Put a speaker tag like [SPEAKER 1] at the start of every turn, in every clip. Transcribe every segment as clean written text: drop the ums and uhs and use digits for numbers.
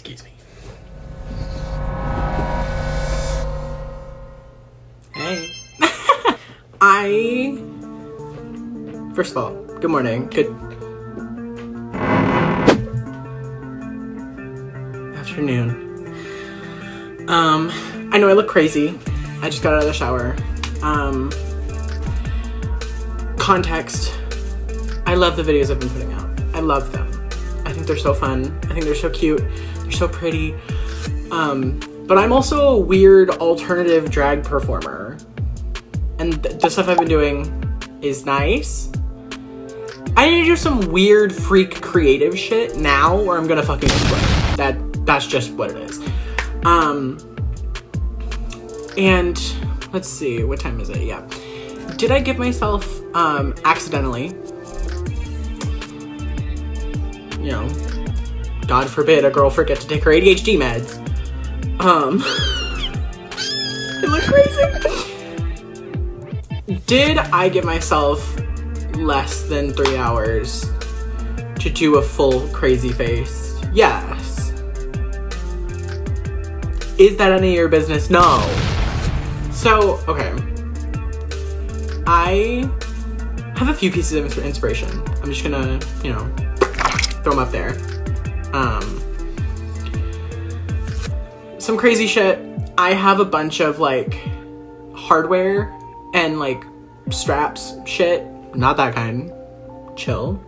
[SPEAKER 1] Excuse me. Hey. First of all, good morning. Good afternoon. I know I look crazy. I just got out of the shower. Context. I love the videos I've been putting out. I love them. I think they're so fun. I think they're so cute. They're so pretty. But I'm also a weird alternative drag performer. And the stuff I've been doing is nice. I need to do some weird freak creative shit now or I'm gonna fucking explode. That's just what it is. And let's see, what time is it? Yeah. Did I give myself, accidentally, you know, God forbid a girl forget to take her ADHD meds. I look crazy. Did I give myself less than 3 hours to do a full crazy face? Yes. Is that any of your business? No. So, okay. I have a few pieces of inspiration. I'm just gonna, you know, throw them up there. Some crazy shit. I have a bunch of like hardware and like straps shit. Not that kind. Chill.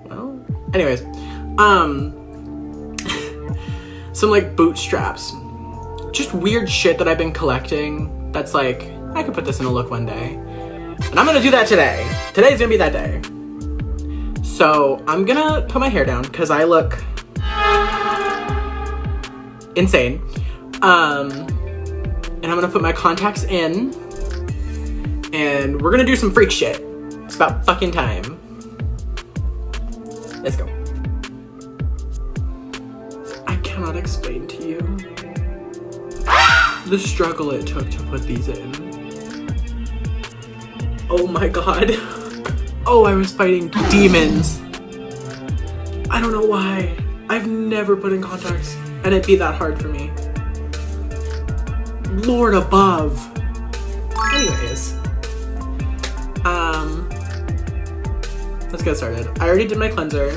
[SPEAKER 1] Well, anyways. Some like bootstraps. Just weird shit that I've been collecting that's like, I could put this in a look one day. And I'm gonna do that today. Today's gonna be that day. So I'm gonna put my hair down because I look insane. And I'm gonna put my contacts in and we're gonna do some freak shit. It's about fucking time. Let's go. I cannot explain to you the struggle it took to put these in. Oh my god. Oh, I was fighting demons. I don't know why. I've never put in contacts and it'd be that hard for me. Lord above. Anyways. Let's get started. I already did my cleanser.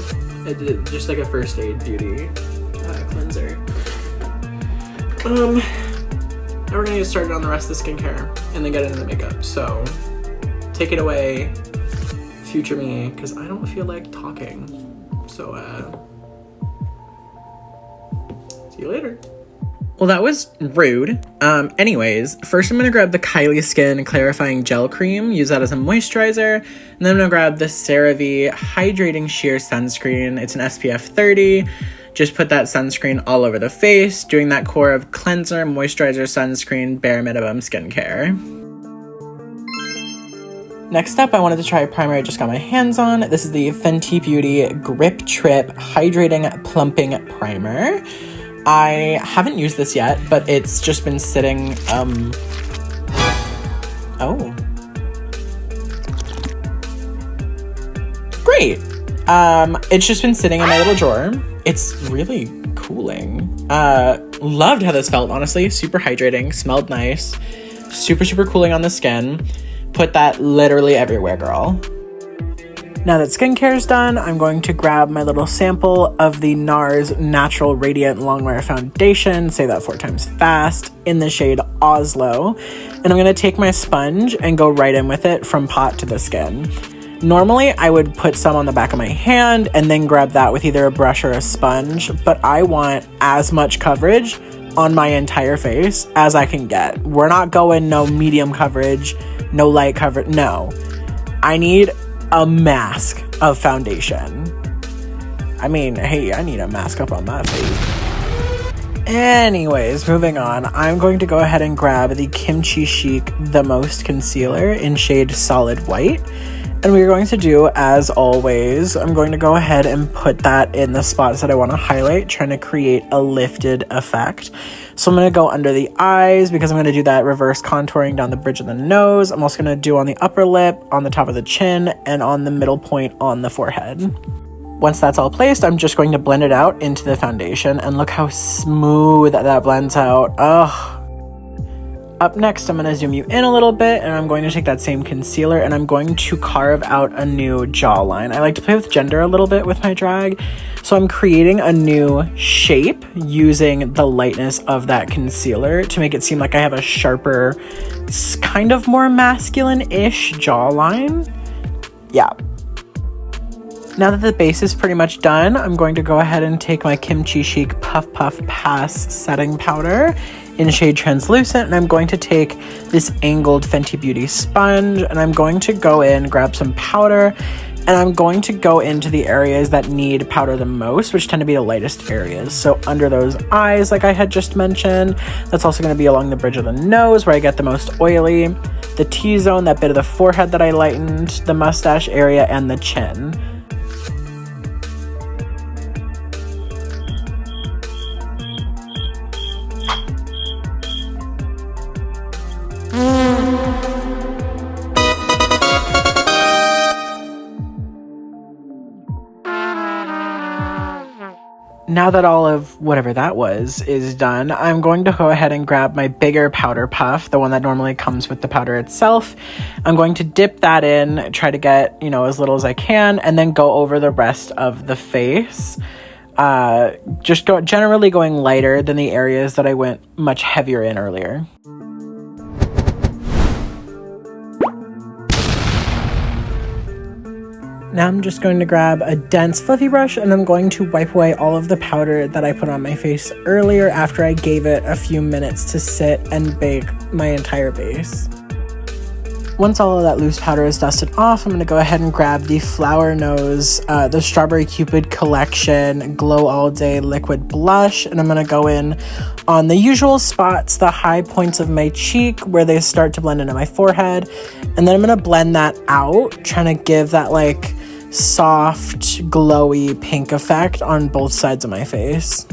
[SPEAKER 1] I did just like a first aid beauty cleanser. Now we're gonna get started on the rest of the skincare and then get into the makeup. So take it away, future me, because I don't feel like talking. So see you later. Well, that was rude. Anyways, first I'm gonna grab the Kylie Skin Clarifying Gel Cream, use that as a moisturizer, and then I'm gonna grab the CeraVe Hydrating Sheer Sunscreen. It's an SPF 30. Just put that sunscreen all over the face, doing that core of cleanser, moisturizer, sunscreen, bare minimum skincare. Next up, I wanted to try a primer I just got my hands on. This is the Fenty Beauty Grip Trip Hydrating Plumping Primer. I haven't used this yet, but it's just been sitting, oh. Great. It's just been sitting in my little drawer. It's really cooling. Loved how this felt, honestly. Super hydrating, smelled nice. Super, super cooling on the skin. Put that literally everywhere, girl. Now that skincare is done, I'm going to grab my little sample of the NARS Natural Radiant Longwear Foundation, say that 4 times fast, in the shade Oslo. And I'm gonna take my sponge and go right in with it from pot to the skin. Normally, I would put some on the back of my hand and then grab that with either a brush or a sponge, but I want as much coverage on my entire face as I can get. We're not going no medium coverage, no light coverage, no. I need a mask of foundation. I mean, hey, I need a mask up on my face. Anyways, moving on. I'm going to go ahead and grab the KimChi Chic The Most Concealer in shade Solid White. And we're going to do, as always, I'm going to go ahead and put that in the spots that I want to highlight, trying to create a lifted effect. So I'm going to go under the eyes because I'm going to do that reverse contouring down the bridge of the nose. I'm also going to do on the upper lip, on the top of the chin, and on the middle point on the forehead. Once that's all placed, I'm just going to blend it out into the foundation, and look how smooth that blends out. Ugh. Up next, I'm going to zoom you in a little bit, and I'm going to take that same concealer and I'm going to carve out a new jawline. I like to play with gender a little bit with my drag, so I'm creating a new shape using the lightness of that concealer to make it seem like I have a sharper, kind of more masculine-ish jawline. Yeah. Now that the base is pretty much done, I'm going to go ahead and take my KimChi Chic Puff Puff Pass setting powder in shade Translucent, and I'm going to take this angled Fenty Beauty sponge, and I'm going to go in, grab some powder, and I'm going to go into the areas that need powder the most, which tend to be the lightest areas. So under those eyes, like I had just mentioned, that's also going to be along the bridge of the nose where I get the most oily, the T-zone, that bit of the forehead that I lightened, the mustache area, and the chin. Now that all of whatever that was is done, I'm going to go ahead and grab my bigger powder puff, the one that normally comes with the powder itself. I'm going to dip that in, try to get, as little as I can, and then go over the rest of the face. Generally going lighter than the areas that I went much heavier in earlier. Now I'm just going to grab a dense fluffy brush, and I'm going to wipe away all of the powder that I put on my face earlier after I gave it a few minutes to sit and bake my entire base. Once all of that loose powder is dusted off, I'm going to go ahead and grab the Flower Nose, the Strawberry Cupid Collection Glow All Day Liquid Blush, and I'm going to go in on the usual spots, the high points of my cheek where they start to blend into my forehead, and then I'm going to blend that out, trying to give that soft, glowy pink effect on both sides of my face.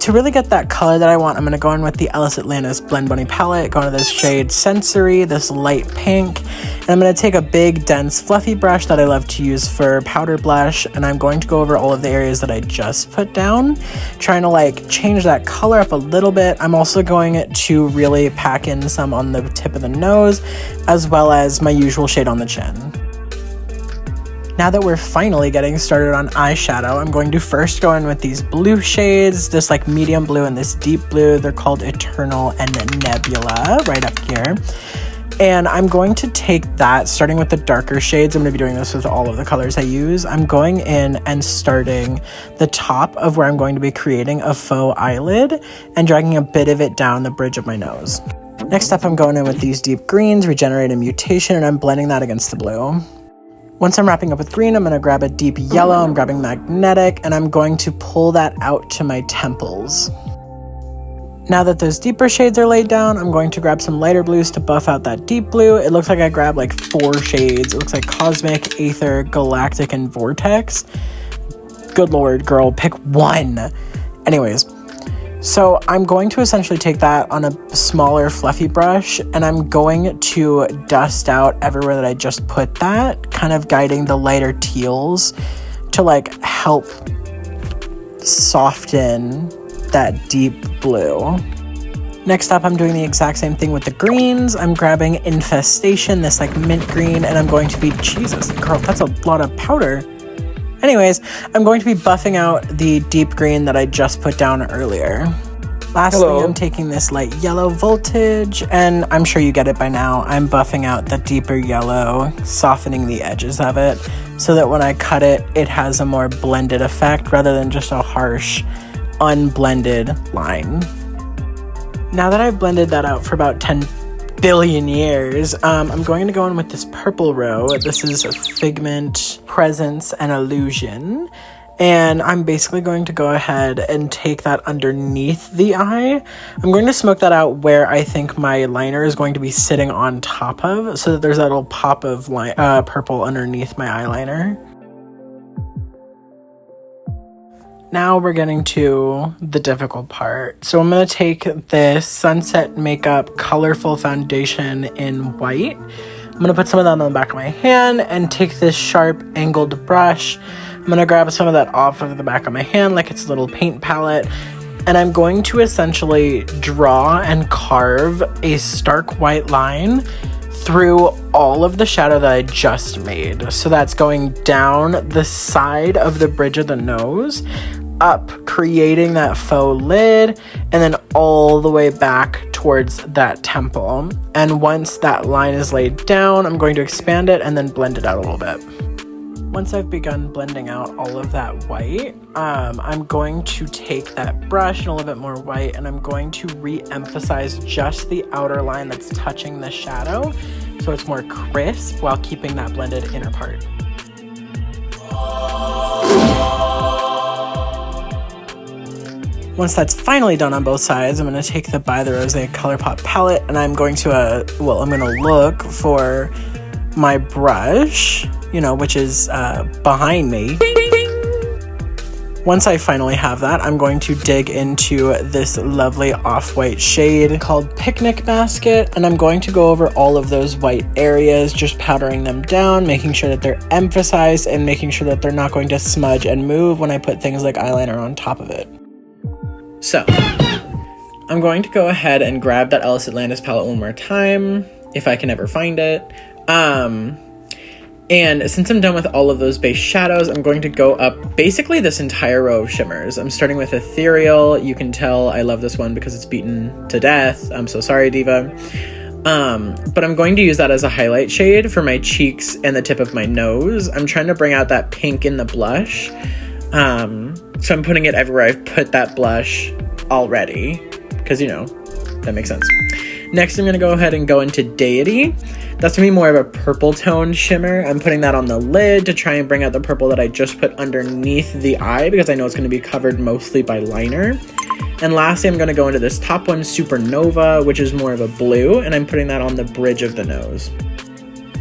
[SPEAKER 1] To really get that color that I want, I'm going to go in with the Ellis Atlantis Blend Bunny palette, go into this shade Sensory, this light pink, and I'm going to take a big, dense, fluffy brush that I love to use for powder blush, and I'm going to go over all of the areas that I just put down, trying to change that color up a little bit. I'm also going to really pack in some on the tip of the nose, as well as my usual shade on the chin. Now that we're finally getting started on eyeshadow, I'm going to first go in with these blue shades, this medium blue and this deep blue. They're called Eternal and Nebula, right up here. And I'm going to take that, starting with the darker shades. I'm going to be doing this with all of the colors I use. I'm going in and starting the top of where I'm going to be creating a faux eyelid and dragging a bit of it down the bridge of my nose. Next up, I'm going in with these deep greens, Regenerate and Mutation, and I'm blending that against the blue. Once I'm wrapping up with green, I'm going to grab a deep yellow, I'm grabbing Magnetic, and I'm going to pull that out to my temples. Now that those deeper shades are laid down, I'm going to grab some lighter blues to buff out that deep blue. It looks like I grabbed 4 shades. It looks like Cosmic, Aether, Galactic, and Vortex. Good lord, girl, pick one. Anyways, so I'm going to essentially take that on a smaller fluffy brush, and I'm going to dust out everywhere that I just put that, kind of guiding the lighter teals to help soften that deep blue. Next up, I'm doing the exact same thing with the greens. I'm grabbing Infestation, this mint green, and I'm going to be, Jesus, girl, that's a lot of powder. Anyways, I'm going to be buffing out the deep green that I just put down earlier. Lastly, I'm taking this light yellow Voltage, and I'm sure you get it by now. I'm buffing out the deeper yellow, softening the edges of it, so that when I cut it, it has a more blended effect rather than just a harsh, unblended line. Now that I've blended that out for about 10 billion years, I'm going to go in with this purple row. This is Figment, Presence, and Illusion. And I'm basically going to go ahead and take that underneath the eye. I'm going to smoke that out where I think my liner is going to be sitting on top of, so that there's that little pop of purple underneath my eyeliner. Now we're getting to the difficult part. So I'm going to take this Sunset Makeup Colorful Foundation in white. I'm going to put some of that on the back of my hand and take this sharp angled brush. I'm gonna grab some of that off of the back of my hand like it's a little paint palette, and I'm going to essentially draw and carve a stark white line through all of the shadow that I just made. So that's going down the side of the bridge of the nose, up, creating that faux lid, and then all the way back towards that temple. And once that line is laid down, I'm going to expand it and then blend it out a little bit. Once I've begun blending out all of that white, I'm going to take that brush and a little bit more white, and I'm going to re-emphasize just the outer line that's touching the shadow so it's more crisp while keeping that blended inner part. Once that's finally done on both sides, I'm going to take the By the Rosy ColourPop palette, and I'm going to, I'm going to look for my brush, which is behind me. Once I finally have that, I'm going to dig into this lovely off-white shade called Picnic Basket, and I'm going to go over all of those white areas, just powdering them down, making sure that they're emphasized, and making sure that they're not going to smudge and move when I put things like eyeliner on top of it. So, I'm going to go ahead and grab that Ellis Atlantis palette one more time, if I can ever find it. And since I'm done with all of those base shadows, I'm going to go up basically this entire row of shimmers. I'm starting with Ethereal. You can tell I love this one because it's beaten to death. I'm so sorry, Diva. But I'm going to use that as a highlight shade for my cheeks and the tip of my nose. I'm trying to bring out that pink in the blush. So I'm putting it everywhere I've put that blush already, because, that makes sense. Next, I'm going to go ahead and go into Deity. That's going to be more of a purple tone shimmer. I'm putting that on the lid to try and bring out the purple that I just put underneath the eye, because I know it's going to be covered mostly by liner. And lastly, I'm going to go into this top one, Supernova, which is more of a blue, and I'm putting that on the bridge of the nose.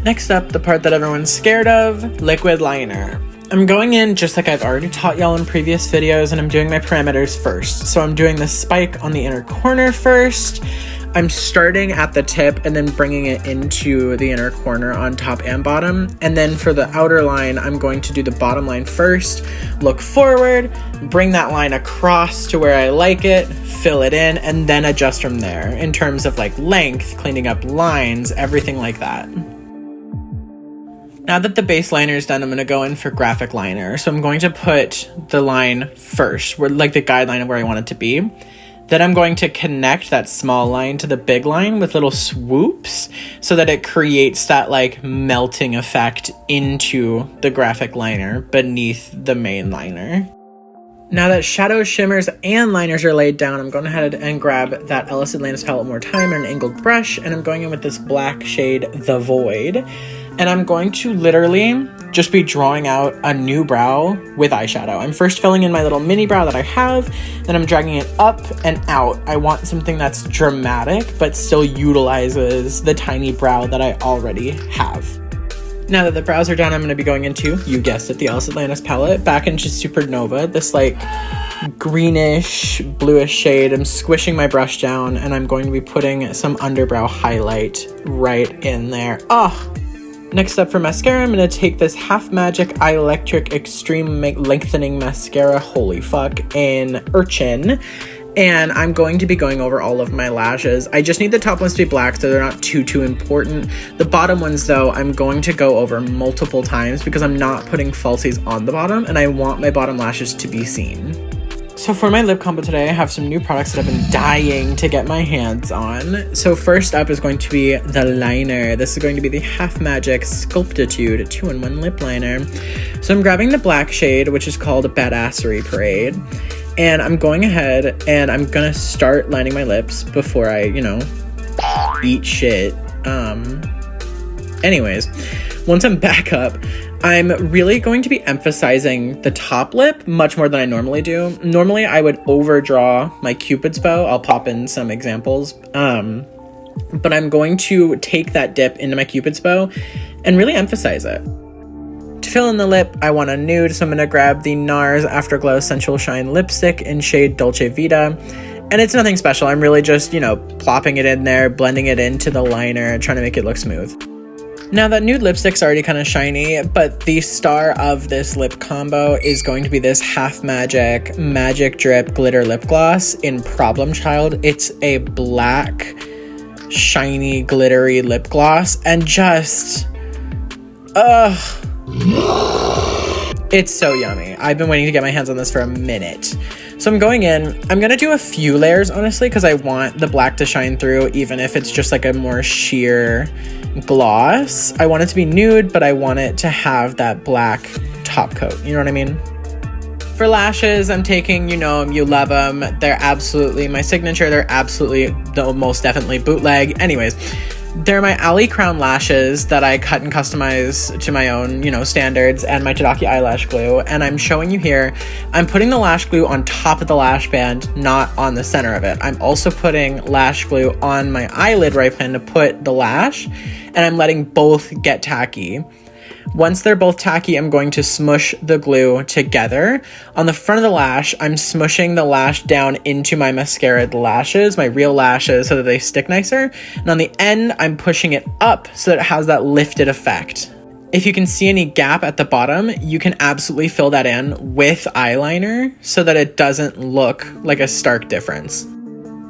[SPEAKER 1] Next up, the part that everyone's scared of, liquid liner. I'm going in just like I've already taught y'all in previous videos, and I'm doing my parameters first. So I'm doing the spike on the inner corner first. I'm starting at the tip and then bringing it into the inner corner on top and bottom. And then for the outer line, I'm going to do the bottom line first, look forward, bring that line across to where I like it, fill it in, and then adjust from there in terms of like length, cleaning up lines, everything like that. Now that the base liner is done, I'm going to go in for graphic liner. So I'm going to put the line first, where like the guideline of where I want it to be. Then I'm going to connect that small line to the big line with little swoops so that it creates that like melting effect into the graphic liner beneath the main liner. Now that shadows, shimmers, and liners are laid down, I'm going ahead and grab that Ellis Atlantis palette one more time on an angled brush, and I'm going in with this black shade, The Void. And I'm going to literally just be drawing out a new brow with eyeshadow. I'm first filling in my little mini brow that I have, then I'm dragging it up and out. I want something that's dramatic, but still utilizes the tiny brow that I already have. Now that the brows are done, I'm going to be going into, you guessed it, the Ellis Atlantis palette, back into Supernova, this like greenish, bluish shade. I'm squishing my brush down, and I'm going to be putting some underbrow highlight right in there. Next up for mascara, I'm going to take this Half Magic Eye Electric Extreme Lengthening Mascara, holy fuck, in Urchin. And I'm going to be going over all of my lashes. I just need the top ones to be black so they're not too important. The bottom ones though, I'm going to go over multiple times because I'm not putting falsies on the bottom and I want my bottom lashes to be seen. So for my lip combo today, I have some new products that I've been dying to get my hands on. So first up is going to be the liner. This is going to be the Half Magic Sculptitude 2-in-1 lip liner. So I'm grabbing the black shade, which is called Badassery Parade. And I'm going ahead and I'm gonna start lining my lips before I, eat shit. Anyways, once I'm back up, I'm really going to be emphasizing the top lip much more than I normally do. Normally, I would overdraw my Cupid's bow. I'll pop in some examples. But I'm going to take that dip into my Cupid's bow and really emphasize it. To fill in the lip, I want a nude, so I'm going to grab the NARS Afterglow Sensual Shine Lipstick in shade Dolce Vita. And it's nothing special. I'm really just, plopping it in there, blending it into the liner, trying to make it look smooth. Now that nude lipstick's already kind of shiny, but the star of this lip combo is going to be this Half Magic Magic Drip Glitter Lip Gloss in Problem Child. It's a black, shiny, glittery lip gloss, and just, it's so yummy. I've been waiting to get my hands on this for a minute. So I'm going in. I'm gonna do a few layers, honestly, because I want the black to shine through, even if it's just like a more sheer gloss. I want it to be nude, but I want it to have that black top coat. You know what I mean? For lashes, I'm taking, you know 'em, you love them. They're absolutely my signature. They're absolutely, most definitely bootleg. Anyways, they're my Alley Crown lashes that I cut and customize to my own, you know, standards, and my Tadaki eyelash glue. And I'm showing you here, I'm putting the lash glue on top of the lash band, not on the center of it. I'm also putting lash glue on my eyelid where I plan to put the lash, and I'm letting both get tacky. Once they're both tacky, I'm going to smush the glue together. On the front of the lash, I'm smushing the lash down into my mascara lashes, my real lashes, so that they stick nicer. And on the end, I'm pushing it up so that it has that lifted effect. If you can see any gap at the bottom, you can absolutely fill that in with eyeliner so that it doesn't look like a stark difference.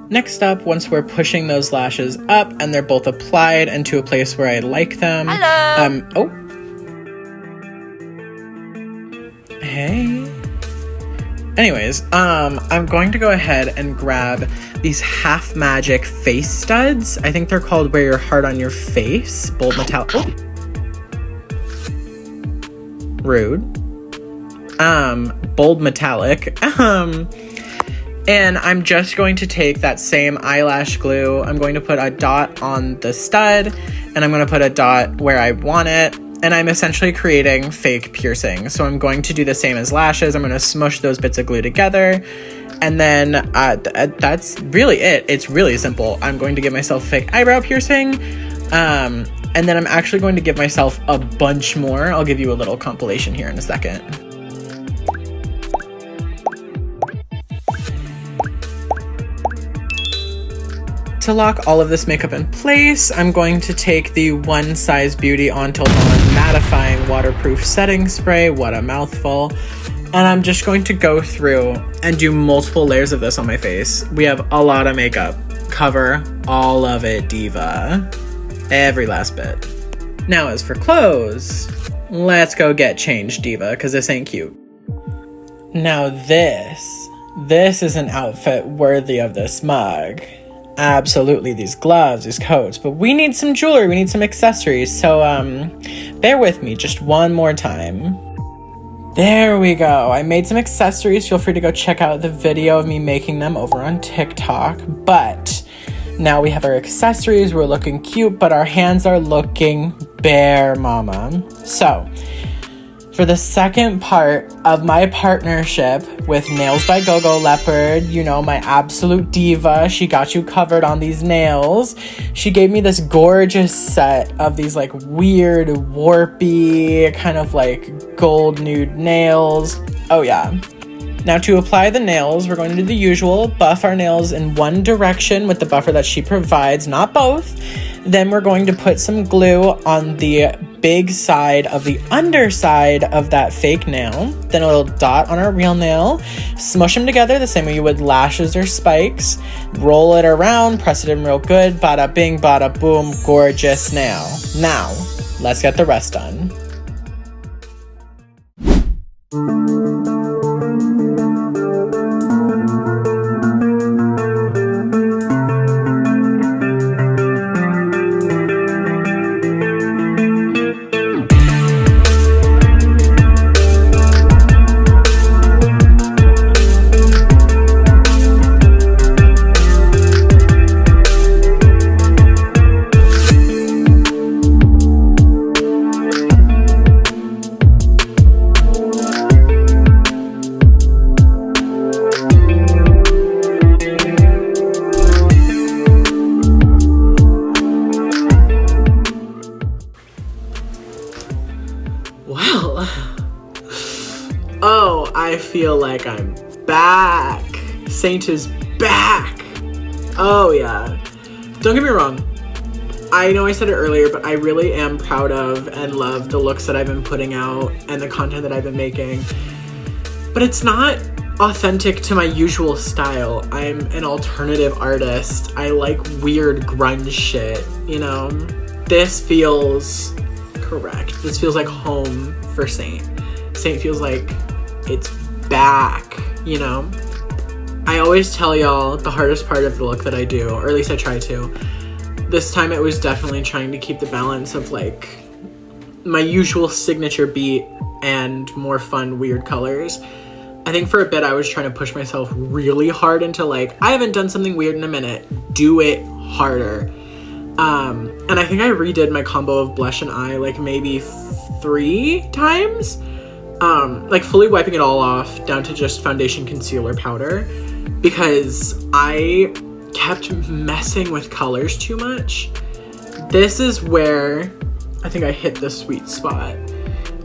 [SPEAKER 1] Next up, once we're pushing those lashes up and they're both applied and to a place where I like them.
[SPEAKER 2] Hello.
[SPEAKER 1] Hey. Anyways, I'm going to go ahead and grab these Half Magic face studs. I think they're called Wear Your Heart on Your Face. Bold metallic. Oh. Rude. Bold metallic. And I'm just going to take that same eyelash glue. I'm going to put a dot on the stud, and I'm going to put a dot where I want it. And I'm essentially creating fake piercing. So I'm going to do the same as lashes. I'm going to smush those bits of glue together. And then that's really it. It's really simple. I'm going to give myself a fake eyebrow piercing. And then I'm actually going to give myself a bunch more. I'll give you a little compilation here in a second. To lock all of this makeup in place, I'm going to take the One Size Beauty Until Dawn Mattifying Waterproof Setting Spray. What a mouthful. And I'm just going to go through and do multiple layers of this on my face. We have a lot of makeup. Cover all of it, diva. Every last bit. Now as for clothes, let's go get changed, diva, because this ain't cute. Now this is an outfit worthy of this mug. Absolutely, these gloves, these coats, but we need some jewelry, we need some accessories, so bear with me just one more time. There we go. I made some accessories. Feel free to go check out the video of me making them over on TikTok. But now we have our accessories, we're looking cute, but our hands are looking bare, mama. So for the second part of my partnership with Nails by Gogoleopard, you know, my absolute diva, she got you covered on these nails. She gave me this gorgeous set of these like weird, warpy, kind of like gold nude nails. Oh yeah. Now to apply the nails, we're going to do the usual, buff our nails in one direction with the buffer that she provides, not both. Then we're going to put some glue on the big side of the underside of that fake nail. Then a little dot on our real nail. Smush them together the same way you would lashes or spikes. Roll it around, press it in real good. Bada bing, bada boom, gorgeous nail. Now, let's get the rest done. Oh, I feel like I'm back. Saint is back. Oh yeah. Don't get me wrong. I know I said it earlier, but I really am proud of and love the looks that I've been putting out and the content that I've been making. But it's not authentic to my usual style. I'm an alternative artist. I like weird grunge shit, you know? This feels correct. This feels like home for Saint. Saint feels like it's back, you know? I always tell y'all the hardest part of the look that I do, or at least I try to. This time it was definitely trying to keep the balance of like my usual signature beat and more fun, weird colors. I think for a bit I was trying to push myself really hard into like, I haven't done something weird in a minute. Do it harder. And I think I redid my combo of blush and eye like maybe 3 times. Like fully wiping it all off down to just foundation, concealer, powder, because I kept messing with colors too much. This is where I think I hit the sweet spot,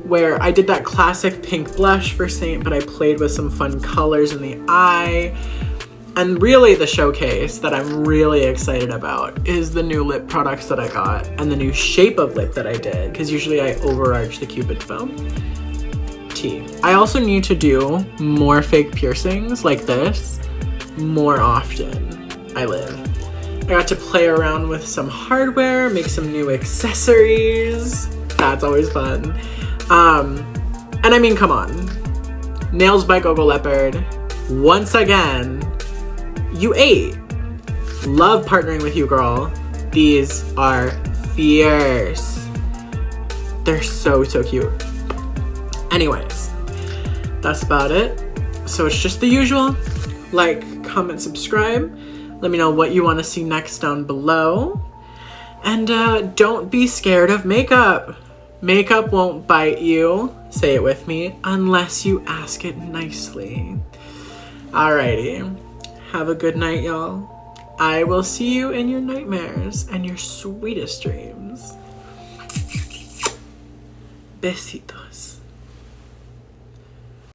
[SPEAKER 1] where I did that classic pink blush for Saint, but I played with some fun colors in the eye. And really the showcase that I'm really excited about is the new lip products that I got and the new shape of lip that I did, because usually I overarch the Cupid foam. I also need to do more fake piercings like this more often. I got to play around with some hardware, make some new accessories. That's always fun. And I mean, come on. Nails by Gogoleopard. Once again, you ate. Love partnering with you, girl. These are fierce. They're so, so cute. Anyways, that's about it. So it's just the usual. Like, comment, subscribe. Let me know what you want to see next down below. And don't be scared of makeup. Makeup won't bite you, say it with me, unless you ask it nicely. Alrighty. Have a good night, y'all. I will see you in your nightmares and your sweetest dreams. Besitos.